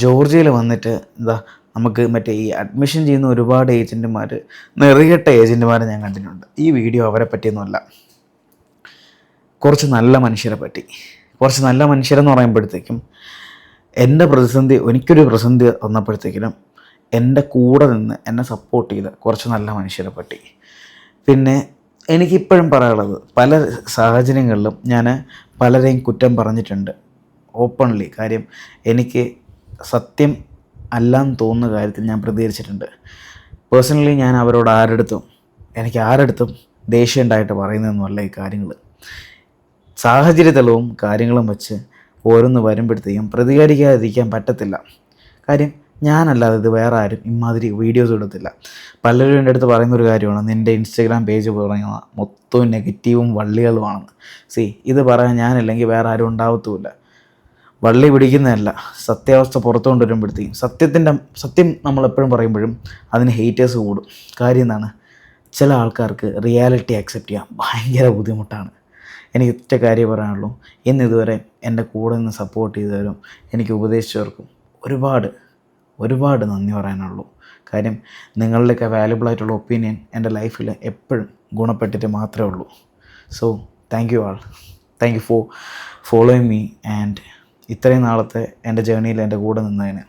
ജോർജിയയിൽ വന്നിട്ട് എന്താ നമുക്ക് മറ്റേ ഈ അഡ്മിഷൻ ചെയ്യുന്ന ഒരുപാട് ഏജൻറ്റുമാർ, നെറികെട്ട ഏജൻറ്റുമാരെ ഞാൻ കണ്ടിട്ടുണ്ട്. ഈ വീഡിയോ അവരെ പറ്റിയൊന്നുമല്ല, കുറച്ച് നല്ല മനുഷ്യരെ പറ്റി. കുറച്ച് നല്ല മനുഷ്യരെന്ന് പറയുമ്പോഴത്തേക്കും എനിക്കൊരു പ്രതിസന്ധി വന്നപ്പോഴത്തേക്കിനും എൻ്റെ കൂടെ നിന്ന് എന്നെ സപ്പോർട്ട് ചെയ്ത കുറച്ച് നല്ല മനുഷ്യരെ പറ്റി. പിന്നെ എനിക്കിപ്പോഴും പറയാനുള്ളത്, പല സാഹചര്യങ്ങളിലും ഞാൻ പലരെയും കുറ്റം പറഞ്ഞിട്ടുണ്ട് ഓപ്പൺലി. കാര്യം എനിക്ക് സത്യം അല്ലാന്ന് തോന്നുന്ന കാര്യത്തിൽ ഞാൻ പ്രതികരിച്ചിട്ടുണ്ട്. പേഴ്സണലി ഞാൻ എനിക്ക് ആരെടുത്തും ദേഷ്യം ഉണ്ടായിട്ട് പറയുന്നതൊന്നുമല്ല ഈ കാര്യങ്ങൾ. സാഹചര്യ തെളിവും കാര്യങ്ങളും വെച്ച് ഓരോന്ന് വരുമ്പോഴത്തേക്കും പ്രതികരിക്കാതിരിക്കാൻ പറ്റത്തില്ല. കാര്യം ഞാനല്ലാതെ ഇത് വേറെ ആരും ഇമാതിരി വീഡിയോസ് ഇടത്തില്ല. പലരും എൻ്റെ അടുത്ത് പറയുന്നൊരു കാര്യമാണ്, നിൻ്റെ ഇൻസ്റ്റഗ്രാം പേജ് പറയുന്ന മൊത്തവും നെഗറ്റീവും വള്ളികളുമാണെന്ന്. ഇത് പറയാൻ ഞാനില്ലെങ്കിൽ വേറെ ആരും ഉണ്ടാവത്തുമില്ല. വള്ളി പിടിക്കുന്നതല്ല, സത്യാവസ്ഥ പുറത്തു കൊണ്ടുവരുമ്പോഴത്തേക്കും സത്യം നമ്മളെപ്പോഴും പറയുമ്പോഴും അതിന് ഹേറ്റേഴ്സ് കൂടും. കാര്യം എന്താണ്, ചില ആൾക്കാർക്ക് റിയാലിറ്റി അക്സെപ്റ്റ് ചെയ്യാൻ ഭയങ്കര ബുദ്ധിമുട്ടാണ്. എനിക്ക് ഒറ്റ കാര്യം പറയാനുള്ളൂ, ഇതുവരെ എൻ്റെ കൂടെ നിന്ന് സപ്പോർട്ട് ചെയ്തവരും എനിക്ക് ഉപദേശിച്ചവർക്കും ഒരുപാട് നന്ദി പറയാനുള്ളൂ. കാര്യം നിങ്ങളുടെയൊക്കെ വാല്യുബിളായിട്ടുള്ള ഒപ്പീനിയൻ എൻ്റെ ലൈഫിൽ എപ്പോഴും ഗുണപ്പെട്ടിട്ട് മാത്രമേ ഉള്ളൂ. So thank you all. Thank you for following me and ഇത്രയും നാളത്തെ എൻ്റെ ജേർണിയിൽ എൻ്റെ കൂടെ നിന്നതിന്.